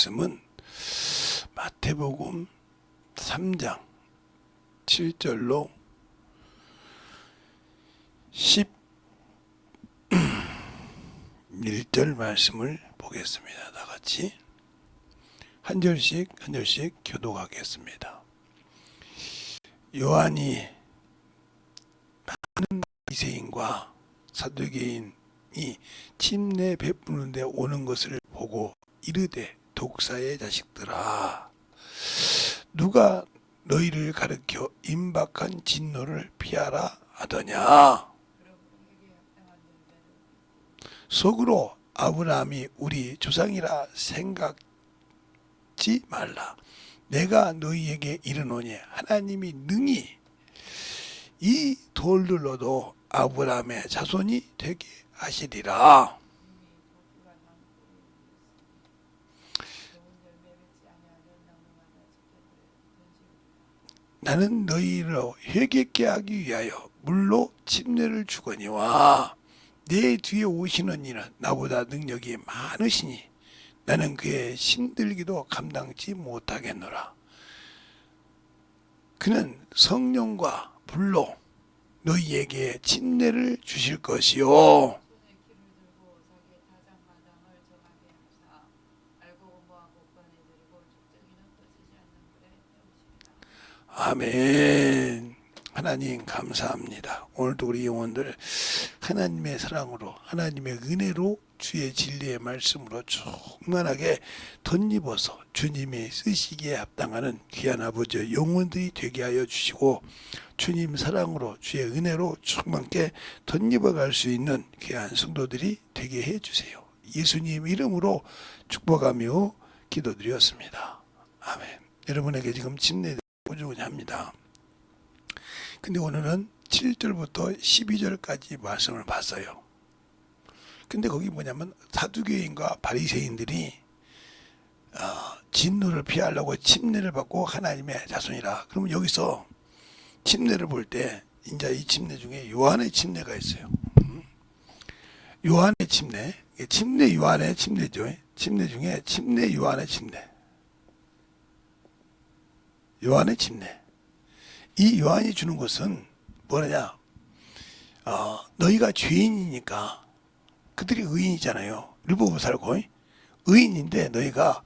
말씀은 마태복음 3장 7절로 11절 말씀을 보겠습니다. 다 같이 한 절씩 교독하겠습니다. 요한이 많은 바리새인과 사두개인이 침례 베푸는데 오는 것을 보고 이르되 독사의 자식들아, 누가 너희를 가르쳐 임박한 진노를 피하라 하더냐. 속으로 아브라함이 우리 조상이라 생각지 말라. 내가 너희에게 이르노니 하나님이 능히 이 돌들로도 아브라함의 자손이 되게 하시리라. 나는 너희로 회개케 하기 위하여 물로 침례를 주거니와 내 뒤에 오시는 이는 나보다 능력이 많으시니 나는 그의 힘들기도 감당치 못하겠노라. 그는 성령과 불로 너희에게 침례를 주실 것이요. 아멘. 하나님 감사합니다. 오늘도 우리 영혼들 하나님의 사랑으로, 하나님의 은혜로, 주의 진리의 말씀으로 충만하게 덧입어서 주님이 쓰시기에 합당하는 귀한 아버지 영혼들이 되게 하여 주시고, 주님 사랑으로 주의 은혜로 충만하게 덧입어갈 수 있는 귀한 성도들이 되게 해주세요. 예수님 이름으로 축복하며 기도드렸습니다. 아멘. 여러분에게 지금 침례 꾸준히 합니다. 근데 오늘은 7절부터 12절까지 말씀을 봤어요. 근데 거기 뭐냐면 사두개인과 바리새인들이 진노를 피하려고 침례를 받고 하나님의 자손이라. 그러면 여기서 침례를 볼 때 이제 이 침례 중에 요한의 침례가 있어요. 요한의 침례, 침례 요한의 침례죠. 침례 중에 침례 요한의 침례. 요한의 침례. 이 요한이 주는 것은 뭐냐? 너희가 죄인이니까, 그들이 의인이잖아요. 율법으로 살고 의인인데 너희가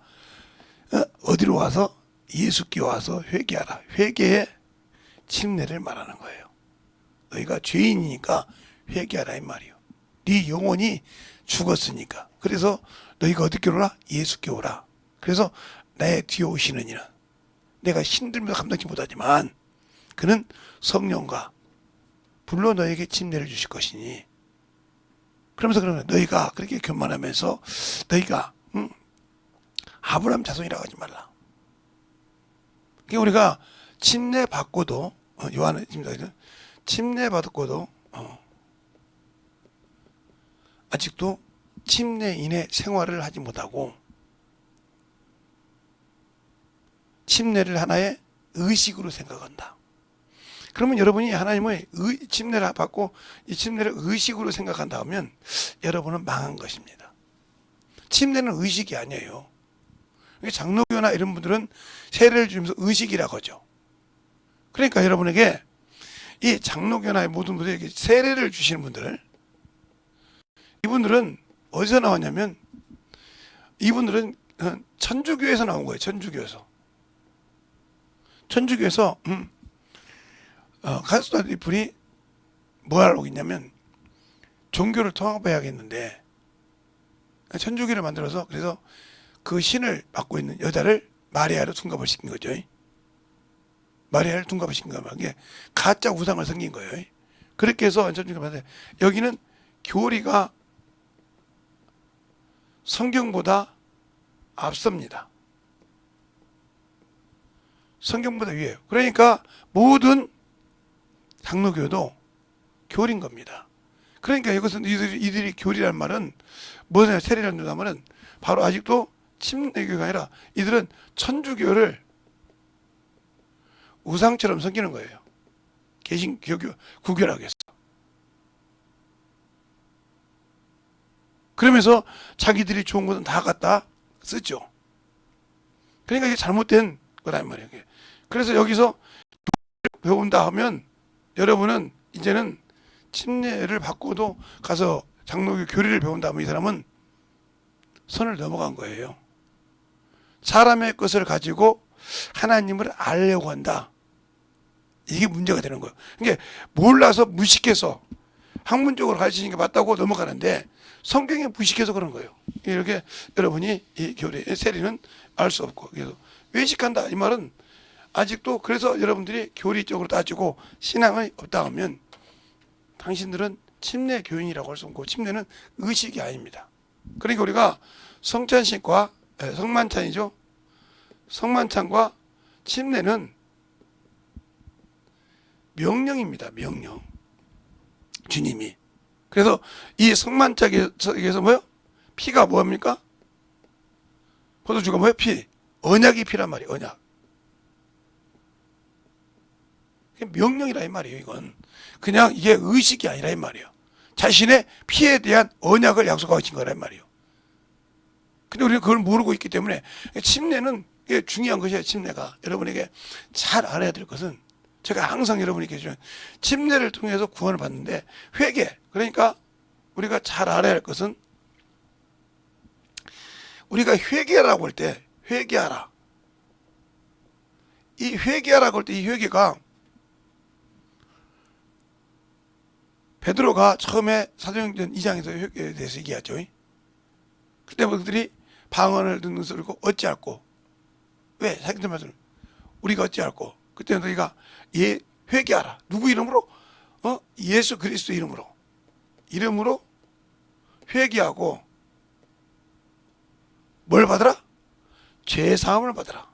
어디로 와서 예수께 와서 회개하라. 회개의 침례를 말하는 거예요. 너희가 죄인이니까 회개하라 이 말이요. 네 영혼이 죽었으니까. 그래서 너희가 어디께 오라? 예수께 오라. 그래서 내 뒤에 오시는 이는 내가 힘들면서 감당치 못하지만 그는 성령과 불로 너에게 침례를 주실 것이니, 그러면서 그러면 너희가 그렇게 교만하면서 너희가 아브라함 자손이라고 하지 말라. 그러니까 우리가 침례 받고도 요한의 침례 받고도 아직도 침례인의 생활을 하지 못하고 침례를 하나의 의식으로 생각한다. 그러면 여러분이 하나님의 침례를 받고 이 침례를 의식으로 생각한다 하면 여러분은 망한 것입니다. 침례는 의식이 아니에요. 장로교나 이런 분들은 세례를 주면서 의식이라고 하죠. 그러니까 여러분에게 이 장로교나 모든 분들에게 세례를 주시는 분들, 이분들은 어디서 나왔냐면 이분들은 천주교에서 나온 거예요. 천주교에서 가스도들이 뭐 하려고 했냐면 종교를 통합해야겠는데 천주교를 만들어서, 그래서 그 신을 맡고 있는 여자를 마리아로 둔갑을 시킨 거죠. 마리아를 둔갑을 시킨 거면 이게 가짜 우상을 섬긴 거예요. 그렇게 해서 천주교를 만들, 여기는 교리가 성경보다 앞섭니다. 성경보다 위에요. 그러니까 모든 장로교도 교리인 겁니다. 그러니까 이것은 이들이 교리라는 말은 뭐냐, 세례라는 말은 바로 아직도 침례교가 아니라 이들은 천주교를 우상처럼 섬기는 거예요. 개신교 구결하기 위해서. 그러면서 자기들이 좋은 것은 다 갖다 쓰죠. 그러니까 이게 잘못된 거란 말이에요. 그래서 여기서 배운다 하면 여러분은 이제는 침례를 받고도 가서 장로교 교리를 배운다 하면 이 사람은 선을 넘어간 거예요. 사람의 것을 가지고 하나님을 알려고 한다. 이게 문제가 되는 거예요. 그러니까 몰라서 무식해서 학문적으로 가르치는 게 맞다고 넘어가는데 성경에 무식해서 그런 거예요. 이렇게 여러분이 이 교리의 세리는 알 수 없고, 그래서 외식한다 이 말은 아직도, 그래서 여러분들이 교리적으로 따지고 신앙이 없다 하면 당신들은 침례 교인이라고 할 수 없고, 침례는 의식이 아닙니다. 그러니까 우리가 성찬식과 성만찬이죠. 성만찬과 침례는 명령입니다. 명령. 주님이. 그래서 이 성만찬에서 뭐요? 피가 뭐합니까? 포도주가 뭐예요? 피. 언약이 피란 말이에요. 언약. 명령이라 이 말이에요. 이건 그냥 이게 의식이 아니라 이 말이에요. 자신의 피에 대한 언약을 약속하고 있는 거란 말이에요. 근데 우리는 그걸 모르고 있기 때문에 침례는 이게 중요한 것이에요. 침례가 여러분에게 잘 알아야 될 것은, 제가 항상 여러분에게 주는 침례를 통해서 구원을 받는데, 회개, 그러니까 우리가 잘 알아야 할 것은, 우리가 회개라고 할 때 회개하라, 이 회개하라고 할 때 이 회개가, 베드로가 처음에 사도행전 2장에서 회개에 대해서 얘기하죠. 그때 그들이 방언을 듣는 소리고 어찌할꼬, 왜? 사기들 말씀 우리가 어찌할꼬, 그때 너희가 회개하라. 누구 이름으로? 예수 그리스도 이름으로 회개하고 뭘 받으라? 죄 사함을 받으라.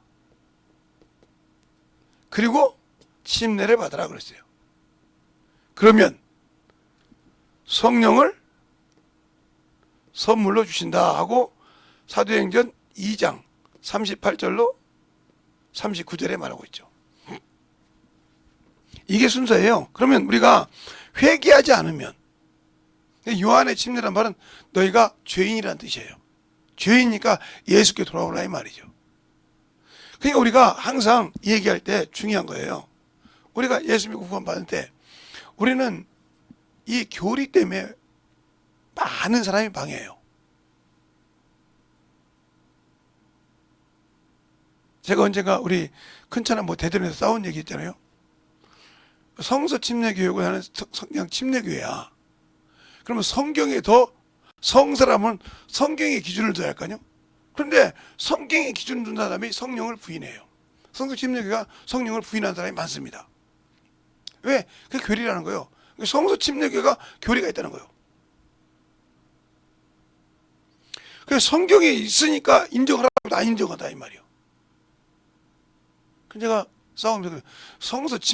그리고 침례를 받으라 그랬어요. 그러면 성령을 선물로 주신다 하고 사도행전 2장 38절로 39절에 말하고 있죠. 이게 순서예요. 그러면 우리가 회개하지 않으면, 요한의 침례란 말은 너희가 죄인이라는 뜻이에요. 죄인이니까 예수께 돌아오라 이 말이죠. 그러니까 우리가 항상 얘기할 때 중요한 거예요. 우리가 예수 믿고 구원 받을 때 우리는 이 교리 때문에 많은 사람이 방해해요. 제가 언젠가 우리 큰차나 대전에서 싸운 얘기 있잖아요. 성서 침례 교육을 하는 그냥 침례 교회야. 그러면 성경에 더, 성서라면 성경의 기준을 둬야 할까요? 그런데 성경의 기준을 둔 사람이 성령을 부인해요. 성서 침례 교회가 성령을 부인하는 사람이 많습니다. 왜? 그게 교리라는 거예요. 성서 침례 교회가 교리가 있다는 거예요. 그래서 성경에 있으니까 인정하라고 안 인정하다 이 말이에요. 제가 싸우면서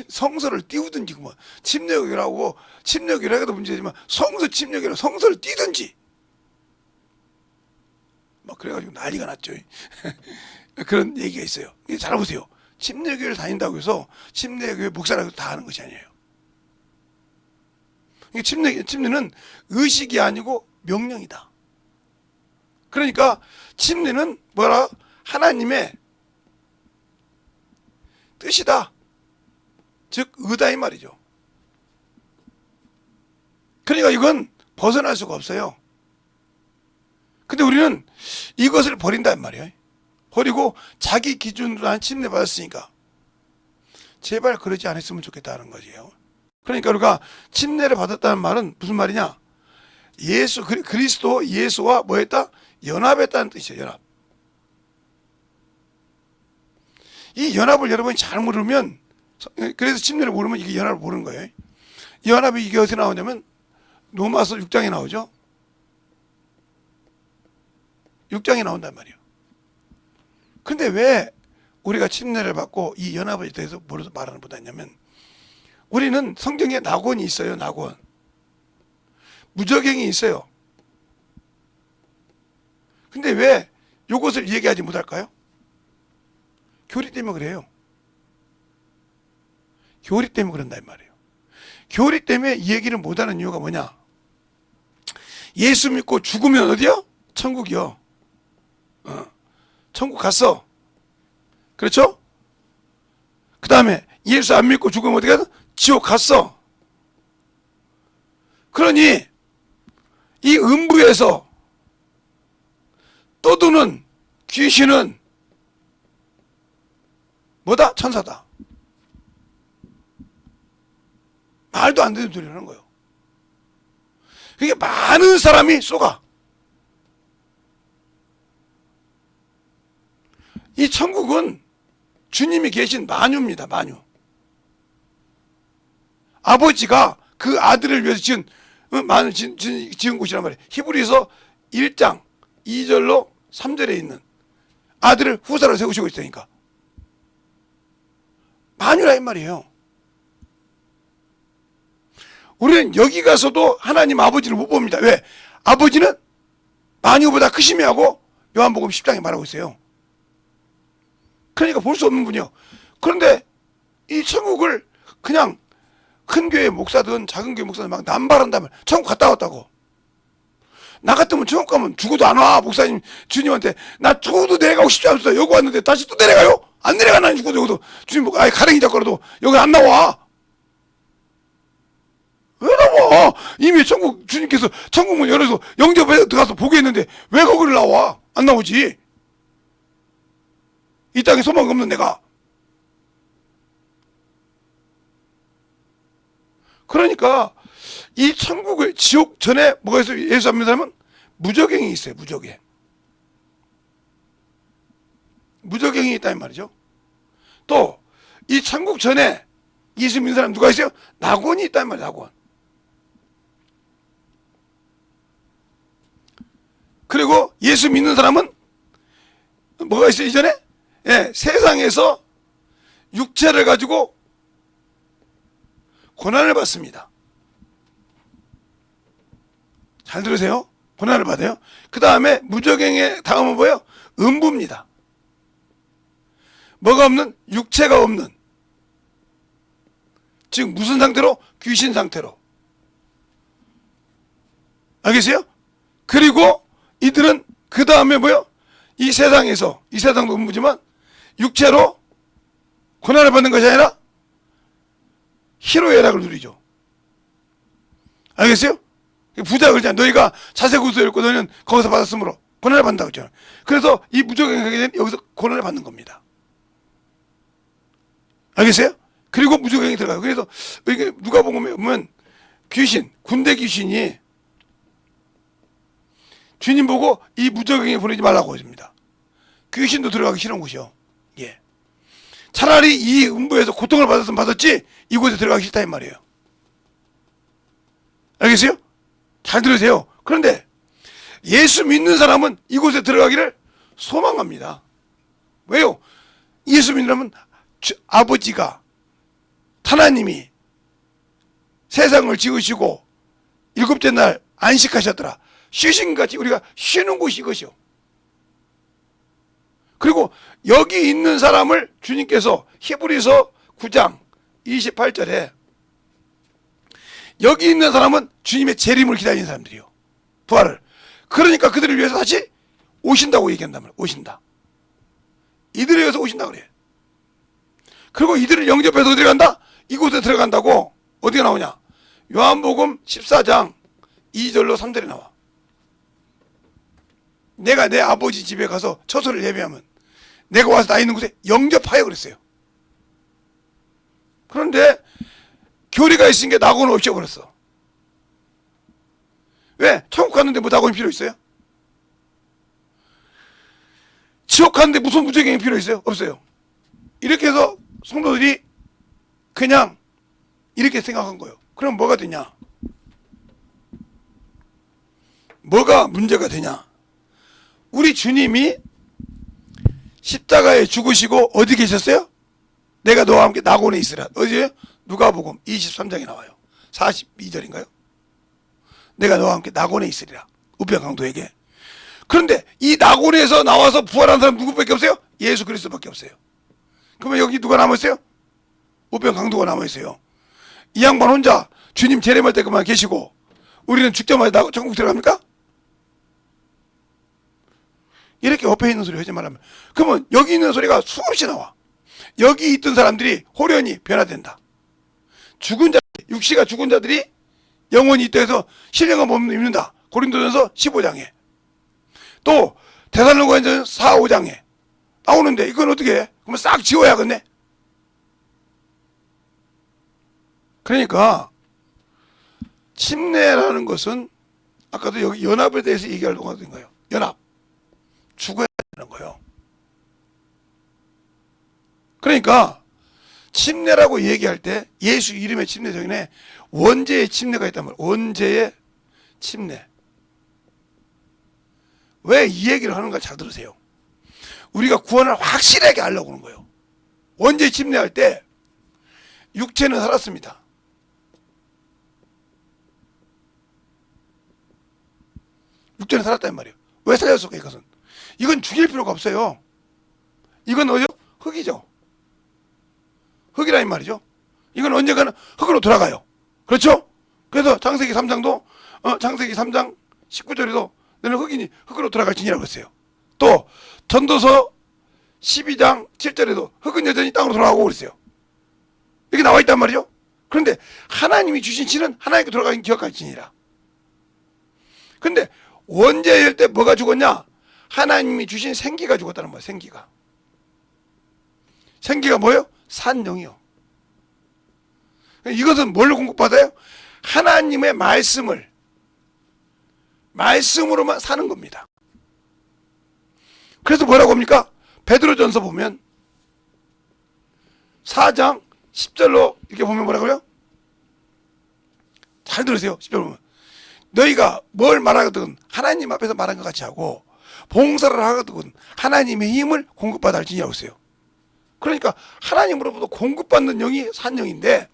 성서를 띄우든지, 뭐 침례교라고 해도 문제지만 성서 침례교라 성서를 띄든지 막 그래가지고 난리가 났죠. 그런 얘기가 있어요. 잘 보세요. 침례교를 다닌다고 해서 침례교회 목사라고 다 하는 것이 아니에요. 침례는 의식이 아니고 명령이다. 그러니까 침례는 뭐라? 하나님의 뜻이다. 즉 의다 이 말이죠. 그러니까 이건 벗어날 수가 없어요. 근데 우리는 이것을 버린단 말이에요. 버리고 자기 기준으로 한 침례 받았으니까 제발 그러지 않았으면 좋겠다는 거지요. 그러니까 우리가 침례를 받았다는 말은 무슨 말이냐? 그리스도 예수와 뭐 했다? 연합했다는 뜻이에요. 연합. 이 연합을 여러분이 잘 모르면, 그래서 침례를 모르면 이게 연합을 모르는 거예요. 이 연합이 이게 어디서 나오냐면 로마서 6장에 나오죠. 6장에 나온단 말이에요. 근데 왜 우리가 침례를 받고 이 연합에 대해서 말하는 못하냐면, 우리는 성경에 낙원이 있어요. 낙원. 무저갱이 있어요. 근데 왜 이것을 얘기하지 못할까요? 교리 때문에 그래요. 교리 때문에 그런다 이 말이에요. 교리 때문에 이 얘기를 못하는 이유가 뭐냐? 예수 믿고 죽으면 어디요? 천국이요. 천국 갔어. 그렇죠? 그 다음에 예수 안 믿고 죽으면 어떻게 하든 지옥 갔어. 그러니 이 음부에서 떠도는 귀신은 뭐다? 천사다. 말도 안 되는 소리를 하는 거예요. 그게 많은 사람이 쏘가. 이 천국은 주님이 계신 만유입니다. 만유. 아버지가 그 아들을 위해서 지은 곳이란 말이에요. 히브리서 1장 2절로 3절에 있는 아들을 후사로 세우시고 있으니까 만유라 이 말이에요. 우리는 여기 가서도 하나님 아버지를 못 봅니다. 왜? 아버지는 만유보다 크심이 하고 요한복음 10장에 말하고 있어요. 그러니까 볼 수 없는 분이요. 그런데 이 천국을 그냥 큰 교회 목사든 작은 교회 목사든 막 남발한다면 천국 갔다 왔다고. 나 같으면 천국 가면 죽어도 안 와. 목사님 주님한테 나 죽어도 내려가고 싶지 않았어. 여기 왔는데 다시 또 내려가요? 안 내려가나 죽어도 여기도 주님 뭐 아예 가랭이 잡고라도 여기 안 나와. 왜 나와? 이미 천국 주님께서 천국문 열어서 영접해 들어가서 보게 했는데 왜 거기를 나와? 안 나오지. 이 땅에 소망 없는 내가. 그러니까 이 천국의 지옥 전에 뭐가 있어요? 예수 안 믿는 사람은 무저갱이 있어요. 무저갱. 무저갱이 있다는 말이죠. 또 이 천국 전에 예수 믿는 사람 누가 있어요? 낙원이 있다는 말이에요. 낙원. 그리고 예수 믿는 사람은 뭐가 있어요? 이전에? 예, 세상에서 육체를 가지고 고난을 받습니다. 잘 들으세요. 고난을 받아요. 그 다음에 무저갱의 다음은 뭐예요? 음부입니다. 뭐가 없는? 육체가 없는. 즉 무슨 상태로? 귀신 상태로. 알겠어요? 그리고 이들은 그 다음에 뭐예요? 이 세상에서, 이 세상도 음부지만 육체로 고난을 받는 것이 아니라 희로애락을 누리죠. 알겠어요? 부자가 그러잖아. 너희가 자세구소였고 너희는 거기서 받았으므로 고난을 받는다고 했잖아. 그래서 이 무저갱이 가게 되면 여기서 고난을 받는 겁니다. 알겠어요? 그리고 무저갱이 들어가요. 그래서 이게 누가 보면 귀신, 군대 귀신이 주님 보고 이 무저갱이 보내지 말라고 했습니다. 귀신도 들어가기 싫은 곳이요. 예. 차라리 이 음부에서 고통을 받았으면 받았지 이곳에 들어가기 싫다 이 말이에요. 알겠어요? 잘 들으세요. 그런데 예수 믿는 사람은 이곳에 들어가기를 소망합니다. 왜요? 예수 믿는 사람은 아버지가 하나님이 세상을 지으시고 일곱째 날 안식하셨더라. 쉬신같이 우리가 쉬는 곳이 이것이요. 그리고 여기 있는 사람을 주님께서 히브리서 9장 28절에 여기 있는 사람은 주님의 재림을 기다리는 사람들이요. 부활을. 그러니까 그들을 위해서 다시 오신다고 얘기한단 말이에요. 오신다. 이들을 위해서 오신다 그래. 그리고 이들을 영접해서 어디 간다? 이곳에 들어간다고. 어디가 나오냐? 요한복음 14장 2절로 3절에 나와. 내가 내 아버지 집에 가서 처소를 예비하면 내가 와서 나 있는 곳에 영접하여 그랬어요. 그런데 교리가 있으니까 낙원을 없애버렸어. 왜? 천국 갔는데 뭐 낙원이 필요 있어요? 지옥 갔는데 무슨 무저갱이 필요 있어요? 없어요. 이렇게 해서 성도들이 그냥 이렇게 생각한 거예요. 그럼 뭐가 되냐? 뭐가 문제가 되냐? 우리 주님이 십자가에 죽으시고 어디 계셨어요? 내가 너와 함께 낙원에 있으라. 어디에요? 누가복음 23장에 나와요. 42절인가요? 내가 너와 함께 낙원에 있으리라. 우병강도에게. 그런데 이 낙원에서 나와서 부활한 사람 누구밖에 없어요? 예수 그리스도밖에 없어요. 그러면 여기 누가 남아있어요? 우병강도가 남아있어요. 이 양반 혼자 주님 재림할 때까지만 계시고 우리는 죽자마자 천국 들어갑니까? 이렇게 옆에 있는 소리 하지 말라면. 그러면 여기 있는 소리가 수없이 나와. 여기 있던 사람들이 호련히 변화된다. 죽은 자, 육시가 죽은 자들이 영원히 있다 해서 신령한 몸을 입는다. 고린도전서 15장에. 또 데살로니가전서 4, 5장에 나오는데 이건 어떻게 해? 그러면 싹 지워야겠네. 그러니까 침례라는 것은 아까도 여기 연합에 대해서 얘기하려고 하던 거예요. 연합. 죽어야 되는 거예요. 그러니까 침례라고 얘기할 때 예수 이름의 침례 전에 원죄의 침례가 있단 말이에요. 원죄의 침례. 왜 이 얘기를 하는가 잘 들으세요. 우리가 구원을 확실하게 하려고 하는 거예요. 원죄 침례할 때 육체는 살았습니다. 육체는 살았단 말이에요. 왜 살렸을까 이것은? 이건 죽일 필요가 없어요. 이건 어디요? 흙이죠. 흙이라는 말이죠. 이건 언젠가는 흙으로 돌아가요. 그렇죠? 그래서 창세기 3장도 창세기 3장 19절에도 너는 흙이니 흙으로 돌아갈지니라고 했어요. 또 전도서 12장 7절에도 흙은 여전히 땅으로 돌아가고 그랬어요. 이게 나와 있단 말이죠. 그런데 하나님이 주신 진은 하나님께 돌아가긴 기억할지니라. 근데 원죄일 때 뭐가 죽었냐? 하나님이 주신 생기가 죽었다는 거예요. 생기가. 생기가 뭐예요? 산영이요. 이것은 뭘로 공급받아요? 하나님의 말씀으로만 사는 겁니다. 그래서 뭐라고 합니까? 베드로전서 보면 4장 10절로 이렇게 보면 뭐라고요? 잘 들으세요. 10절 보면 너희가 뭘 말하거든 하나님 앞에서 말한 것 같이 하고 봉사를 하거든 하나님의 힘을 공급받아 할지니라고 했어요. 그러니까 하나님으로부터 공급받는 영이 산영인데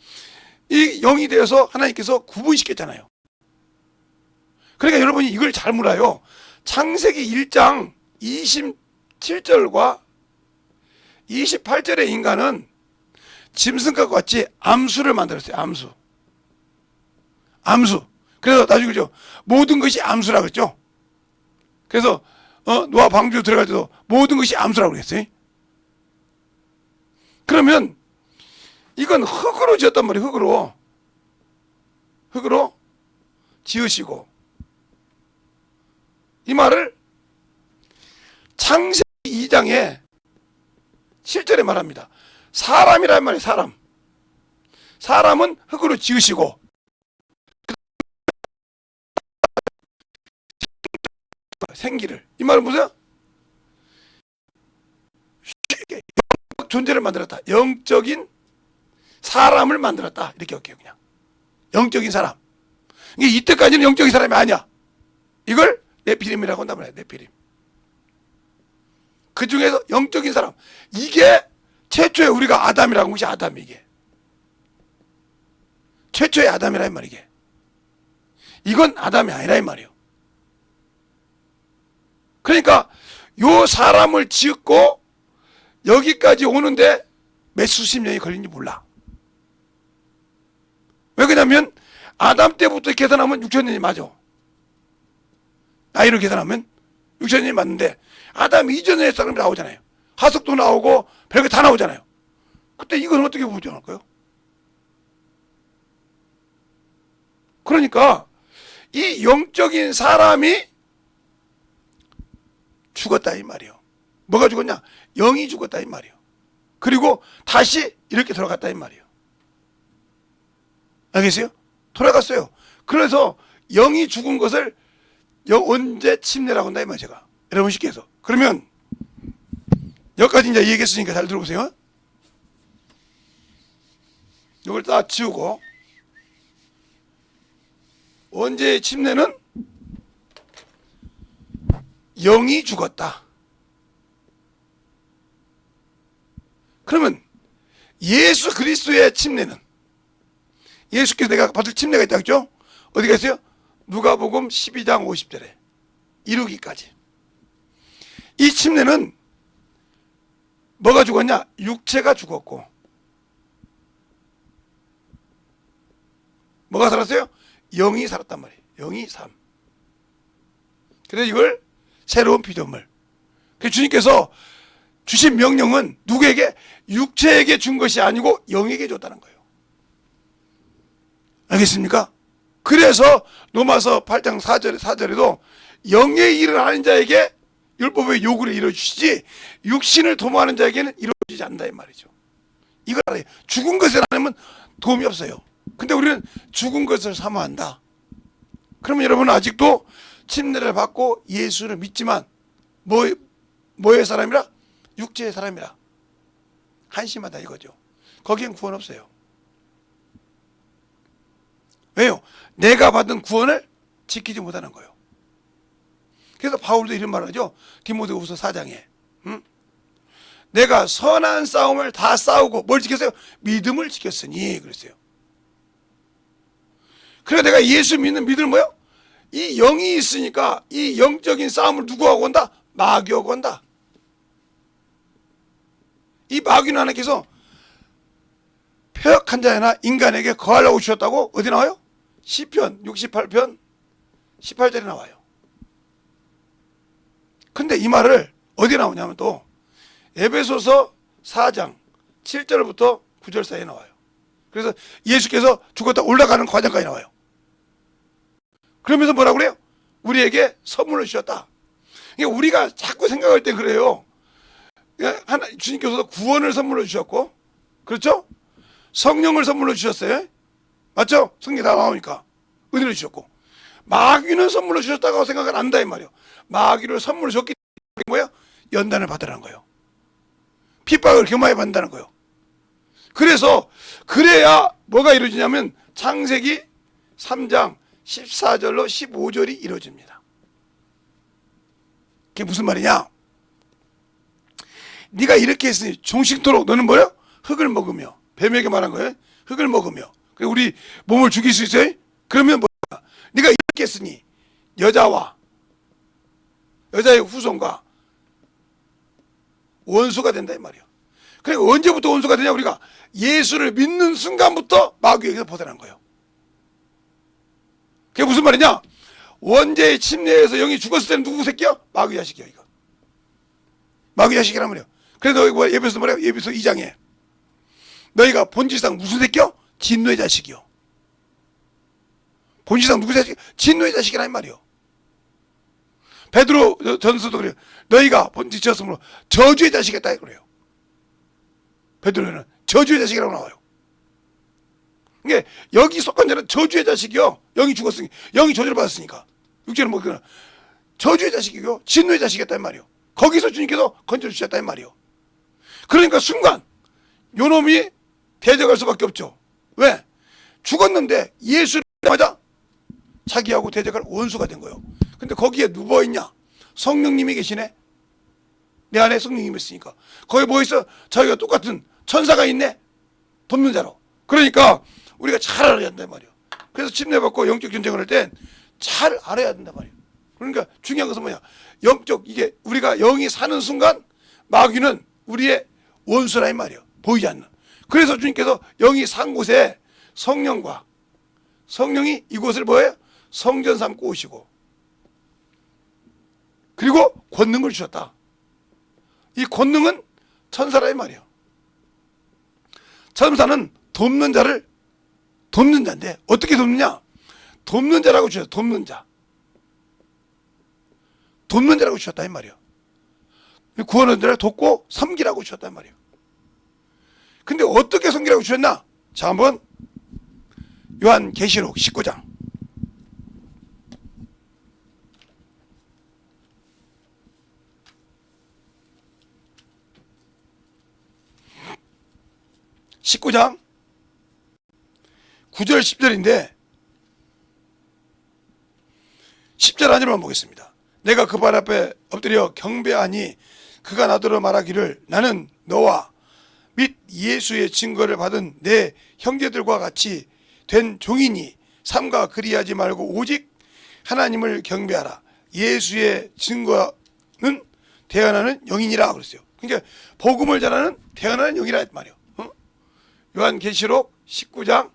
이 영이 되어서 하나님께서 구분시켰잖아요. 그러니까 여러분이 이걸 잘 몰라요. 창세기 1장 27절과 28절의 인간은 짐승과 같이 암수를 만들었어요. 암수. 그래서 나중에 그죠? 모든 것이 암수라고 그랬죠. 그래서 노아 방주 들어갈 때도 모든 것이 암수라고 그랬어요. 그러면 이건 흙으로 지었단 말이에요. 흙으로 지으시고 이 말을 창세기 2장에 7절에 말합니다. 사람이란 말이에요. 사람은 흙으로 지으시고 생기를 이 말은 무슨 존재를 만들었다. 영적인 사람을 만들었다. 이렇게 할게요. 그냥 영적인 사람. 이게 이때까지는 영적인 사람이 아니야. 이걸 네피림이라고 한단 말이야. 네피림. 그 중에서 영적인 사람. 이게 최초의 우리가 아담이라고 한 것이 아담이 이게. 최초의 아담이라 이 말 이게. 이건 아담이 아니라 이 말이에요. 그러니까 요 사람을 지었고 여기까지 오는데 몇 수십 년이 걸린지 몰라. 왜 그러냐면 아담 때부터 계산하면 6,000년이 맞아. 나이로 계산하면 6,000년이 맞는데 아담 이전의 사람이 나오잖아요. 하석도 나오고 별게 다 나오잖아요. 그때 이건 어떻게 보존할까요? 그러니까 이 영적인 사람이 죽었다 이 말이에요. 뭐가 죽었냐? 영이 죽었다 이 말이에요. 그리고 다시 이렇게 돌아갔다 이 말이에요. 알겠어요? 돌아갔어요. 그래서 영이 죽은 것을 원죄 침례라고 한다 이 말이에요. 제가 여러분 쉽게 해서. 그러면 여기까지 이제 얘기했으니까 잘 들어보세요. 이걸 다 지우고 원죄의 침례는 영이 죽었다. 그러면 예수 그리스도의 침례는 예수께서 내가 받을 침례가 있다 했죠? 어디가 있어요? 누가복음 12장 50절에 이루기까지. 이 침례는 뭐가 죽었냐? 육체가 죽었고 뭐가 살았어요? 영이 살았단 말이에요. 영이 삶. 그래서 이걸 새로운 피조물 그 주님께서 주신 명령은 누구에게? 육체에게 준 것이 아니고 영에게 줬다는 거예요. 알겠습니까? 그래서 로마서 8장 4절에도 영의 일을 하는 자에게 율법의 요구를 이루어주시지 육신을 도모하는 자에게는 이루어지지 않는다 이 말이죠. 이걸 알아요. 죽은 것을 안 하면 도움이 없어요. 근데 우리는 죽은 것을 사모한다. 그러면 여러분은 아직도 침례를 받고 예수를 믿지만 뭐의 사람이라? 육체의 사람이라 한심하다 이거죠. 거기엔 구원 없어요. 왜요? 내가 받은 구원을 지키지 못하는 거예요. 그래서 바울도 이런 말을 하죠. 디모데후서 4장에 내가 선한 싸움을 다 싸우고 뭘 지켰어요? 믿음을 지켰으니 그랬어요. 그래서 내가 예수 믿는 믿음은 뭐예요? 이 영이 있으니까 이 영적인 싸움을 누구하고 온다? 마귀하고 온다. 이 마귀는 하나님께서 폐역한 자나 인간에게 거하려고 주셨다고 어디 나와요? 시편 68편 18절에 나와요. 근데 이 말을 어디 나오냐면 또 에베소서 4장 7절부터 9절 사이에 나와요. 그래서 예수께서 죽었다 올라가는 과정까지 나와요. 그러면서 뭐라고 그래요? 우리에게 선물을 주셨다. 그러니까 우리가 자꾸 생각할 때 그래요. 주님께서도 구원을 선물로 주셨고, 그렇죠? 성령을 선물로 주셨어요. 맞죠? 성경에 다 나오니까. 은혜를 주셨고. 마귀는 선물로 주셨다고 생각은 안 한다 이 말이에요. 마귀를 선물로 줬기 때문에 뭐예요? 연단을 받으라는 거예요. 핍박을 겸하여 받는다는 거예요. 그래서 그래야 뭐가 이루어지냐면 창세기 3장 14절로 15절이 이루어집니다. 그게 무슨 말이냐? 네가 이렇게 했으니 종식토록 너는 뭐예요? 흙을 먹으며, 뱀에게 말한 거예요. 흙을 먹으며. 우리 몸을 죽일 수 있어요? 그러면 뭐야? 네가 이렇게 했으니 여자의 후손과 원수가 된다 이 말이에요. 그러니까 언제부터 원수가 되냐? 우리가 예수를 믿는 순간부터 마귀에게서 벗어난 거예요. 그게 무슨 말이냐? 원죄의 침례에서 영이 죽었을 때는 누구 새끼야? 마귀 자식이야 이거. 마귀 자식이란 말이에요. 그래서 너희 예배소 뭐래요? 예배소 2장에 너희가 본질상 무슨 새끼요? 진노의 자식이요. 본질상 누구 자식? 진노의 자식이란 말이요. 베드로 전서도 그래요. 너희가 본질이었으므로 저주의 자식이었다 그래요. 베드로는 저주의 자식이라고 나와요. 그러니까 여기 속한 자는 저주의 자식이요. 영이 죽었으니까, 영이 저주를 받았으니까. 육체는 뭐 그냥 저주의 자식이고 진노의 자식이었단 말이요. 거기서 주님께서 건져 주셨단 말이요. 그러니까 순간 요놈이 대적할 수밖에 없죠. 왜? 죽었는데 예수를 믿자마자 자기하고 대적할 원수가 된 거예요. 근데 거기에 누가 있냐? 성령님이 계시네. 내 안에 성령님이 있으니까. 거기 뭐 있어? 자기가 똑같은 천사가 있네. 돕는 자로. 그러니까 우리가 잘 알아야 된단 말이에요. 그래서 침례받고 영적 전쟁을 할 땐 잘 알아야 된단 말이에요. 그러니까 중요한 것은 뭐냐? 이게 우리가 영이 사는 순간 마귀는 우리의 원수라 이 말이에요. 보이지 않는. 그래서 주님께서 영이 산 곳에 성령이 이곳을 뭐예요? 성전 삼고 오시고 그리고 권능을 주셨다. 이 권능은 천사라 이 말이에요. 천사는 돕는 자인데 어떻게 돕느냐? 돕는 자라고 주셨다. 돕는 자라고 주셨다 이 말이에요. 구원하는 자를 돕고 섬기라고 주셨단 말이에요. 근데 어떻게 섬기라고 주셨나? 자, 한번 요한계시록 19장 19장 9절 10절인데 10절 하나만 보겠습니다. 내가 그 발 앞에 엎드려 경배하니 그가 나더러 말하기를 나는 너와 및 예수의 증거를 받은 내 형제들과 같이 된 종이니 삼가 그리하지 말고 오직 하나님을 경배하라. 예수의 증거는 대언하는 영이니라 그랬어요. 그러니까 복음을 전하는 대언하는 영이라 했단 말이에요. 요한계시록 19장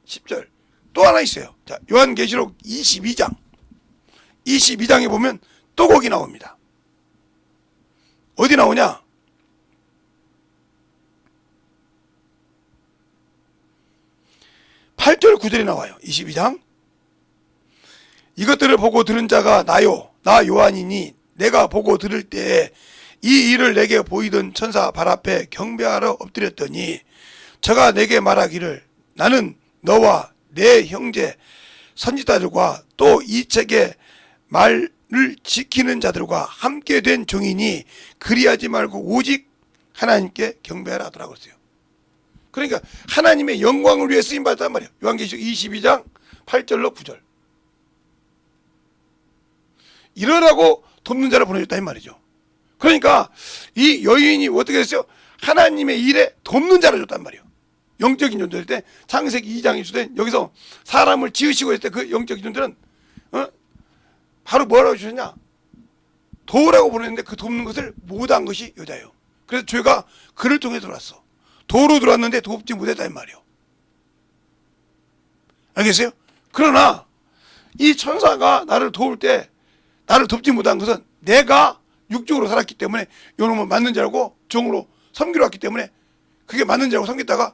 10절 또 하나 있어요. 자, 요한계시록 22장에 보면 또 거기 나옵니다. 어디 나오냐? 팔절 9절에 나와요. 22장. 이것들을 보고 들은 자가 나요, 나 요한이니 내가 보고 들을 때에 이 일을 내게 보이던 천사 발 앞에 경배하러 엎드렸더니 저가 내게 말하기를 나는 너와 내 형제 선지자들과 또 이 책의 말을 지키는 자들과 함께 된 종이니 그리하지 말고 오직 하나님께 경배하라 하더라고 했어요. 그러니까 하나님의 영광을 위해 쓰임받았단 말이에요. 요한계시록 22장 8절로 9절. 이러라고 돕는 자를 보내줬다 이 말이죠. 그러니까 이 여인이 어떻게 됐어요? 하나님의 일에 돕는 자를 줬단 말이에요. 영적인 존재일 때 창세기 2장에 주된 여기서 사람을 지으시고 했을 때 그 영적인 존재는 바로 뭐라고 주셨냐? 도라고 보냈는데 그 돕는 것을 못한 것이 여자예요. 그래서 죄가 그를 통해 들어왔어. 도로 들어왔는데 돕지 못했다 이 말이에요. 알겠어요? 그러나 이 천사가 나를 도울 때 나를 돕지 못한 것은 내가 육적으로 살았기 때문에 요놈은 맞는 줄 알고 정으로 섬기러 왔기 때문에 그게 맞는 줄 알고 섬겼다가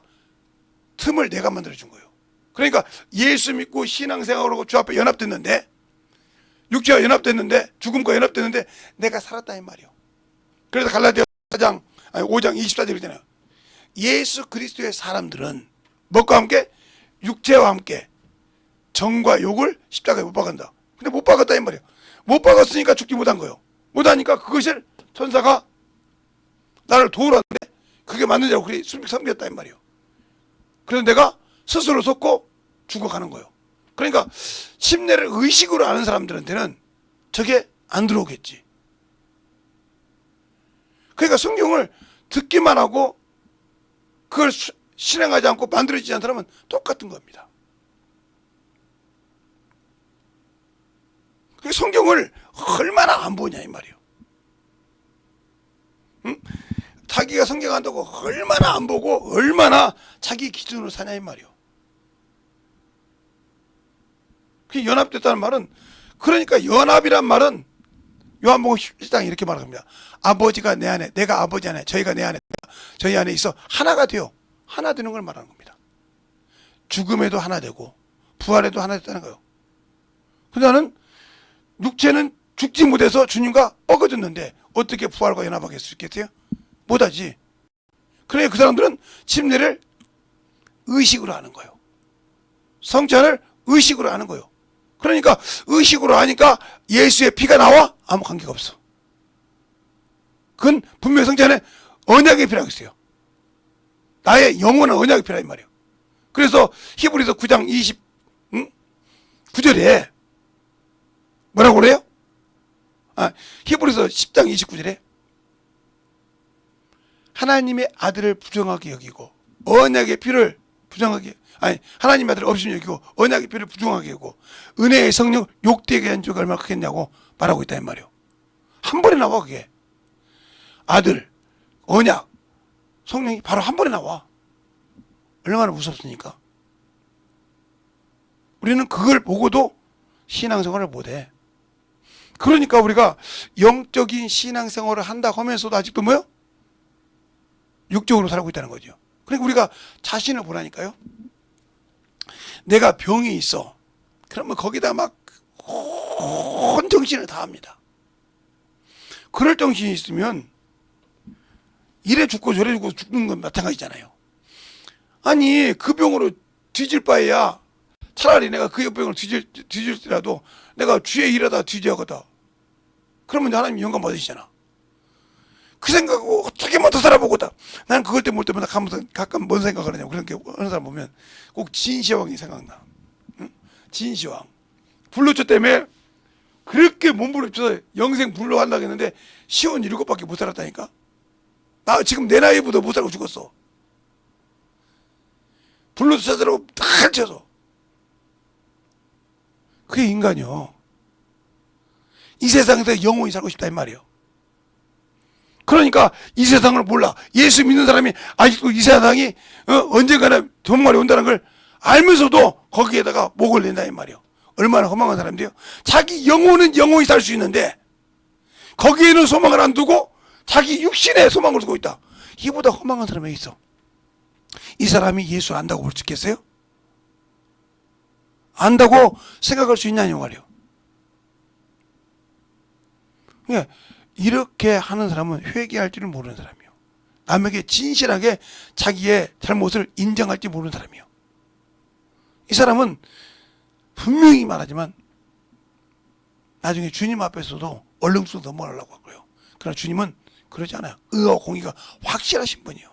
틈을 내가 만들어준 거예요. 그러니까 예수 믿고 신앙생활하고 주 앞에 연합됐는데 육체와 연합됐는데 죽음과 연합됐는데 내가 살았다 이 말이에요. 그래서 갈라디아 5장 24절 있잖아요. 예수 그리스도의 사람들은 뭐과 함께? 육체와 함께 정과 욕을 십자가에 못 박았다. 근데 못 박았다 이 말이에요. 못 박았으니까 죽지 못한 거예요. 못하니까 그것을 천사가 나를 도우러 왔는데 그게 맞는 줄 알고 그리 섬겼다 이 말이에요. 그래서 내가 스스로 속고 죽어가는 거예요. 그러니까 침례를 의식으로 아는 사람들한테는 저게 안 들어오겠지. 그러니까 성경을 듣기만 하고 그걸 실행하지 않고 만들어지지 않는 사람은 똑같은 겁니다. 성경을 얼마나 안 보냐 이 말이에요. 응? 자기가 성경 한다고 얼마나 안 보고 얼마나 자기 기준으로 사냐 이 말이에요. 그 연합됐다는 말은, 그러니까 연합이란 말은 요한복음 17장에 이렇게 말합니다. 아버지가 내 안에, 내가 아버지 안에, 저희가 내 안에, 저희 안에 있어 하나가 돼요. 하나 되는 걸 말하는 겁니다. 죽음에도 하나 되고 부활에도 하나 됐다는 거예요. 근데 나는 육체는 죽지 못해서 주님과 뻐거졌는데 어떻게 부활과 연합하게 할 수 있겠어요? 못하지. 그러니까 그 사람들은 침례를 의식으로 하는 거예요. 성찬을 의식으로 하는 거예요. 그러니까 의식으로 하니까 예수의 피가 나와? 아무 관계가 없어. 그건 분명히 성찬에 언약이 필요하겠어요. 나의 영원한 언약이 필요한 말이에요. 그래서 히브리서 9장 9절에 뭐라고 그래요? 히브리서 10장 29절에 하나님의 아들을 부정하게 여기고 언약의 피를 부정하게, 하나님의 아들을 없이 여기고 언약의 피를 부정하게 여기고 은혜의 성령 욕되게 한 죄가 얼마나 크겠냐고 말하고 있다 이 말이에요. 한 번에 나와. 그게 아들, 언약, 성령이 바로 한 번에 나와. 얼마나 무섭습니까? 우리는 그걸 보고도 신앙생활을 못해. 그러니까 우리가 영적인 신앙생활을 한다고 하면서도 아직도 뭐요? 육적으로 살고 있다는 거죠. 그러니까 우리가 자신을 보라니까요. 내가 병이 있어. 그러면 거기다 막 온 정신을 다합니다. 그럴 정신이 있으면 이래 죽고 저래 죽고 죽는 건 마찬가지잖아요. 아니 그 병으로 뒤질 바에야 차라리 내가 그 병을 뒤질지라도 내가 주의 일하다 뒤져야겠다. 그러면 하나님 영광 받으시잖아. 그 생각하고 어떻게 더 살아보고다. 나는 그걸 때마다 가끔 뭔 생각을 하냐고. 그렇게 어느 사람 보면 꼭 진시황이 생각나. 응? 진시황. 불로초 때문에 그렇게 몸부림쳐서 영생 불로 한다고 했는데 시온 7밖에 못 살았다니까. 나 지금 내 나이보다 못 살고 죽었어. 불로초 찾으라고 다 쳐서. 그게 인간이요. 이 세상에서 영원히 살고 싶다 이 말이에요. 그러니까 이 세상을 몰라. 예수 믿는 사람이 아직도 이 세상이 언젠가는 종말이 온다는 걸 알면서도 거기에다가 목을 낸다 이 말이에요. 얼마나 허망한 사람들이요. 자기 영혼은 영원히 살 수 있는데 거기에는 소망을 안 두고 자기 육신에 소망을 두고 있다. 이보다 허망한 사람이 있어. 이 사람이 예수 안다고 볼 수 있겠어요? 안다고 생각할 수 있냐는 말이요. 그러니까 이렇게 하는 사람은 회개할 줄을 모르는 사람이요. 남에게 진실하게 자기의 잘못을 인정할지 모르는 사람이요. 이 사람은 분명히 말하지만 나중에 주님 앞에서도 얼렁뚱 넘어가려고 하고요. 그러나 주님은 그러지 않아요. 의와 공의가 확실하신 분이요.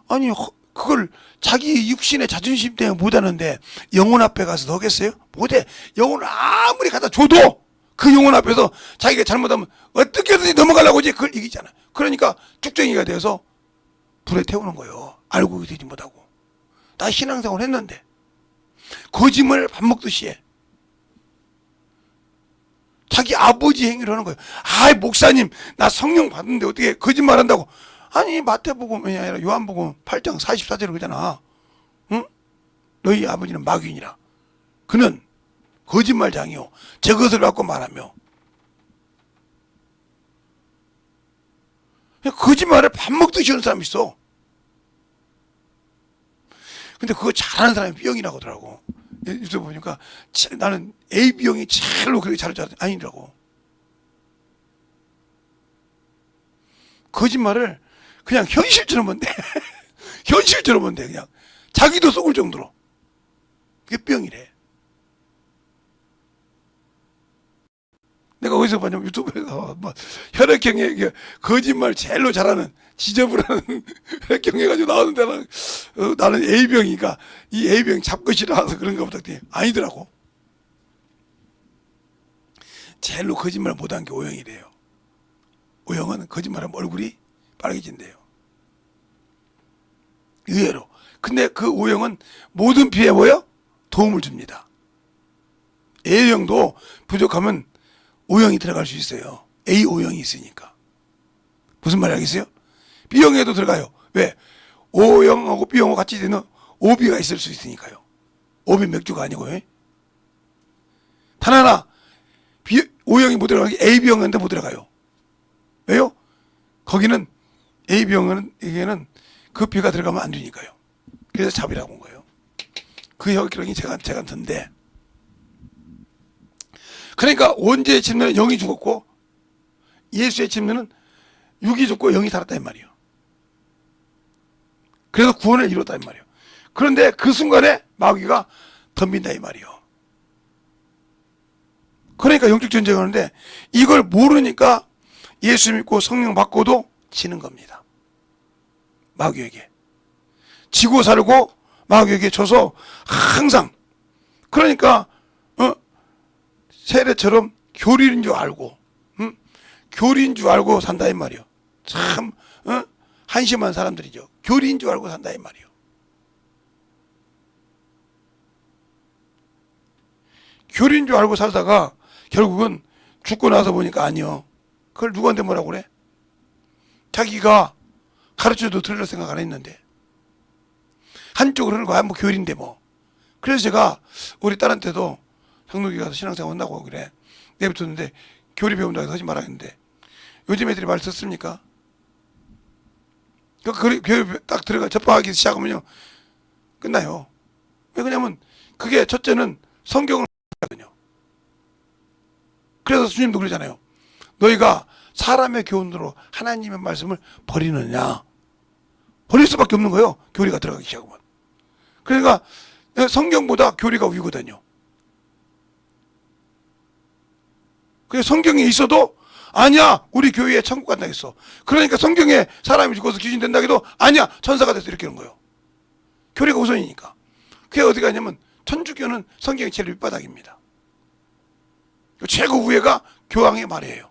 아니 그걸 자기 육신의 자존심 때문에 못하는데 영혼 앞에 가서 넣겠어요? 못해. 영혼을 아무리 갖다 줘도 그 영혼 앞에서 자기가 잘못하면 어떻게든지 넘어가려고 하지 그걸 이기잖아. 그러니까 쭉정이가 되어서 불에 태우는 거예요. 알고 되지 못하고. 나 신앙생활 했는데 거짓말을 밥 먹듯이 해. 자기 아버지 행위를 하는 거예요. 아이 목사님 나 성령 받는데 어떻게 거짓말한다고. 아니 마태복음이 아니라 요한복음 8장 44절에 그러잖아. 응? 너희 아버지는 마귀니라. 그는 거짓말장이요 제 것을 갖고 말하며. 거짓말을 밥 먹듯이 하는 사람이 있어. 근데 그거 잘하는 사람이 B형이라고 하더라고. 유튜브 보니까 나는 AB형이 제일로 그렇게 잘할 줄 알았더니 아니라고. 거짓말을 그냥 현실처럼 한대. 현실처럼 한대. 그냥 자기도 속을 정도로. 그게 B형이래. 내가 어디서 봤냐면 유튜브에서 뭐 혈액형에 거짓말 제일로 잘하는 지저분한 혈액형 해가지고 나오는데 나는 A병이니까 이 A병 잡것이라서 그런가 보다 했더니 아니더라고. 제일로 거짓말 못한 게 O형이래요. O형은 거짓말하면 얼굴이 빨개진대요. 의외로. 근데 그 O형은 모든 피해 뭐요? 도움을 줍니다. A형도 부족하면 O형이 들어갈 수 있어요. AO형이 있으니까. 무슨 말이 알겠어요? B형에도 들어가요. 왜? O형하고 B형하고 같이 되는 OB가 있을 수 있으니까요. OB 맥주가 아니고. 단 하나 O형이 못 들어가는 게 AB형인데 못 들어가요. 왜요? 거기는 AB형에게는 그 B가 들어가면 안 되니까요. 그래서 잡이라고 한 거예요. 그 혈액형이 제가 든데 그러니까 원죄의 침례는 영이 죽었고 예수의 침례는 육이 죽고 영이 살았다 이 말이에요. 그래서 구원을 이뤘다 이 말이에요. 그런데 그 순간에 마귀가 덤빈다 이 말이에요. 그러니까 영적 전쟁을 하는데 이걸 모르니까 예수 믿고 성령 받고도 지는 겁니다. 마귀에게. 지고 살고 마귀에게 져서 항상 그러니까 세례처럼 교리인 줄 알고, 교리인 줄 알고 산다 이 말이요. 참 한심한 사람들이죠. 교리인 줄 알고 산다 이 말이요. 교리인 줄 알고 살다가 결국은 죽고 나서 보니까 아니요. 그걸 누구한테 뭐라고 그래? 자기가 가르쳐도 들을 생각 안 했는데 한쪽으로 하는 거야. 뭐 교리인데 뭐. 그래서 제가 우리 딸한테도 장로교 가서 신앙생활 한다고 그래. 내뱉었는데 교리 배운다고 해서 하지 말아야겠는데 요즘 애들이 말 듣습니까? 교리 딱 들어가 접하기 시작하면요 끝나요. 왜 그러냐면 그게 첫째는 성경을 하거든요. 그래서 주님도 그러잖아요. 너희가 사람의 교훈으로 하나님의 말씀을 버리느냐. 버릴 수밖에 없는 거예요. 교리가 들어가기 시작하면. 그러니까 성경보다 교리가 위거든요. 그래서 성경에 있어도 아니야 우리 교회에 천국 간다 했어. 그러니까 성경에 사람이 죽어서 귀신 된다 해도 아니야 천사가 돼서 이렇게 하는 거예요. 교리가 우선이니까. 그게 어디 가냐면 천주교는 성경이 제일 밑바닥입니다. 최고 우회가 교황의 말이에요.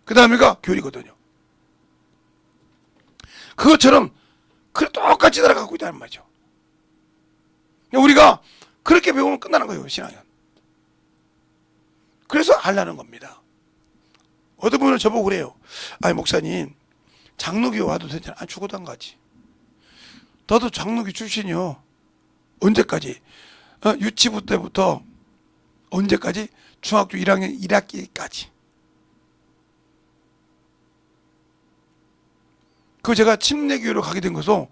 그 다음에가 교리거든요. 그것처럼 똑같이 따라가고 있다는 말이죠. 우리가 그렇게 배우면 끝나는 거예요 신앙은. 그래서 알라는 겁니다. 어떤 분은 저보고 그래요. 아니 목사님 장로교 와도 되잖아. 아, 죽어도 안 가지. 나도 장로교 출신이요. 언제까지? 유치부 때부터 언제까지? 중학교 1학년 1학기까지. 그 제가 침례교회로 가게 된 것도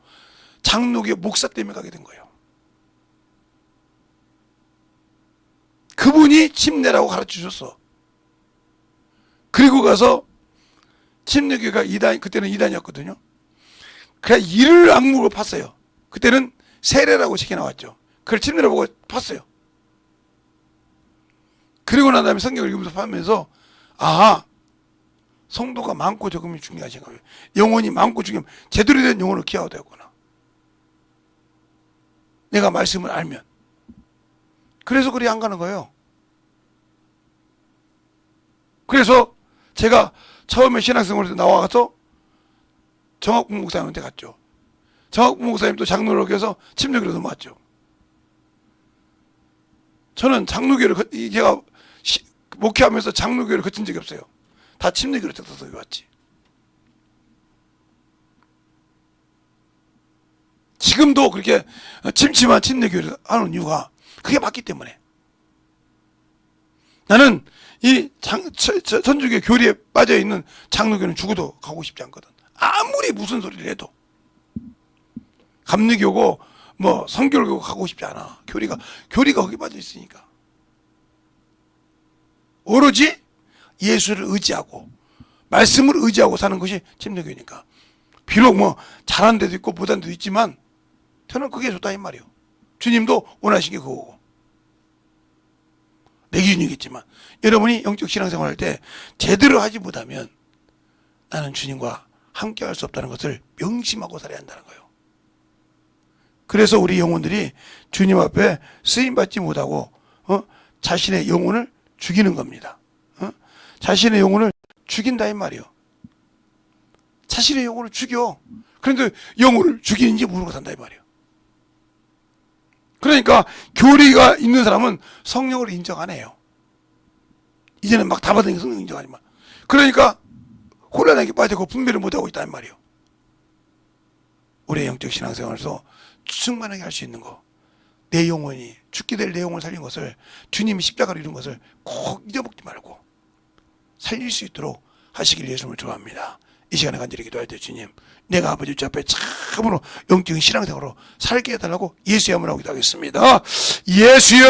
장로교 목사 때문에 가게 된 거예요. 그분이 침례라고 가르쳐 주셨어. 그리고 가서 침례교회가 2단, 그때는 2단이었거든요. 그냥 이를 악물고 팠어요. 그때는 세례라고 책이 나왔죠. 그걸 침례라고 보고 팠어요. 그리고 난 다음에 성경을 읽으면서 파면서, 아, 성도가 많고 적음이 중요하신 거예요. 영혼이 많고 중요하면 제대로 된 영혼을 기하게 되었구나. 내가 말씀을 알면. 그래서 그리 안 가는 거예요. 그래서 제가 처음에 신앙생활에서 나와서 정학부 목사님한테 갔죠. 정학부 목사님도 장로로 해서 침례교로 넘어왔죠. 저는 장로교를, 제가 목회하면서 장로교를 거친 적이 없어요. 다 침례교로 뜯어서 왔지. 지금도 그렇게 침침한 침례교를 하는 이유가 그게 맞기 때문에. 나는 이 천주교 교리에 빠져있는 장로교는 죽어도 가고 싶지 않거든. 아무리 무슨 소리를 해도. 감리교고 뭐 성결교고 가고 싶지 않아. 교리가 거기 빠져있으니까. 오로지 예수를 의지하고 말씀을 의지하고 사는 것이 침례교니까. 비록 뭐 잘한 데도 있고 못한 데도 있지만 저는 그게 좋다 이 말이에요. 주님도 원하신 게 그거고. 내 기준이겠지만 여러분이 영적 신앙생활 할 때 제대로 하지 못하면 나는 주님과 함께 할 수 없다는 것을 명심하고 살아야 한다는 거예요. 그래서 우리 영혼들이 주님 앞에 쓰임받지 못하고 자신의 영혼을 죽이는 겁니다. 자신의 영혼을 죽인다 이 말이에요. 자신의 영혼을 죽여. 그런데 영혼을 죽이는지 모르고 산다 이 말이에요. 그러니까 교리가 있는 사람은 성령을 인정 안 해요. 이제는 막 다 받으니까 성령 인정하지 마. 그러니까 혼란하게 빠지고 분별을 못하고 있다는 말이에요. 우리의 영적 신앙생활에서 충만하게 할 수 있는 거, 내 영혼이 죽게 될 내 영혼을 살린 것을, 주님이 십자가로 이룬 것을 꼭 잊어먹지 말고 살릴 수 있도록 하시길 예수님을 좋아합니다. 이 시간에 간절히 기도할 때 주님, 내가 아버지 주 앞에 참으로 영적인 신앙생활로 살게 해달라고 예수의 이름으로 기도하겠습니다. 예수여!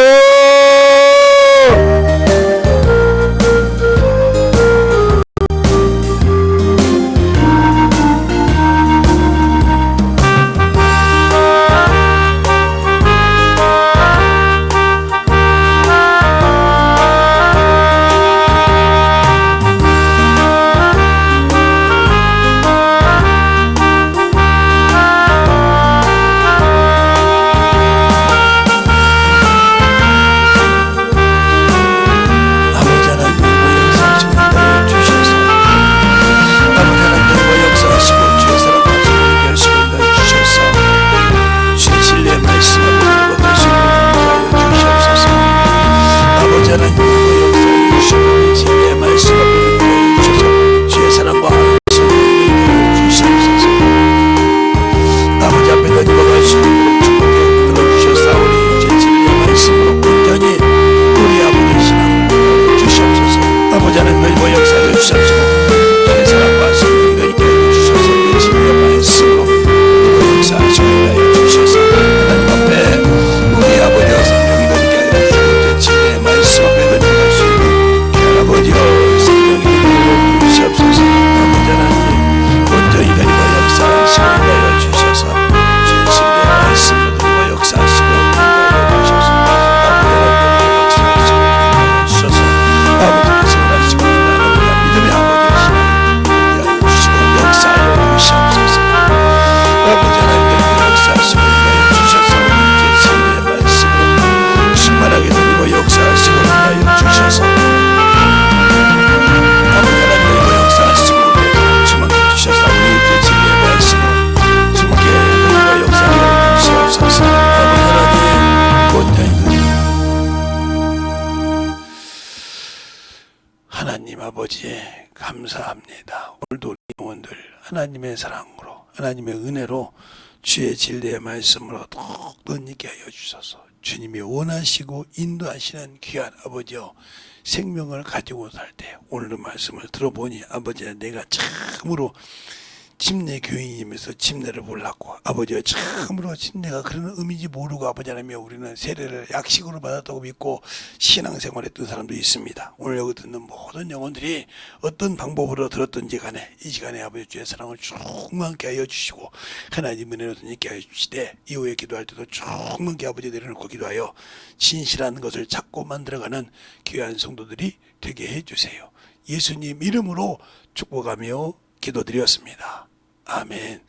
하나님 아버지 감사합니다. 오늘도 우리 영혼들 하나님의 사랑으로 하나님의 은혜로 주의 진리의 말씀으로 더욱더 있게 하여 주소서. 주님이 원하시고 인도하시는 귀한 아버지여, 생명을 가지고 살 때 오늘 말씀을 들어보니 아버지 내가 참으로 침례 교인이면서 침례를 몰랐고 아버지가 처음으로 침례가 그런 의미인지 모르고 아버지 하나님이 우리는 세례를 약식으로 받았다고 믿고 신앙생활했던 사람도 있습니다. 오늘 여기 듣는 모든 영혼들이 어떤 방법으로 들었든지 간에 이 시간에 아버지 주의 사랑을 충만케 하여 주시고 하나님 은혜로 있게 하여 주시되 이후에 기도할 때도 충만케 아버지 내려놓고 기도하여 진실한 것을 찾고 만들어가는 귀한 성도들이 되게 해주세요. 예수님 이름으로 축복하며 기도드렸습니다. 아멘.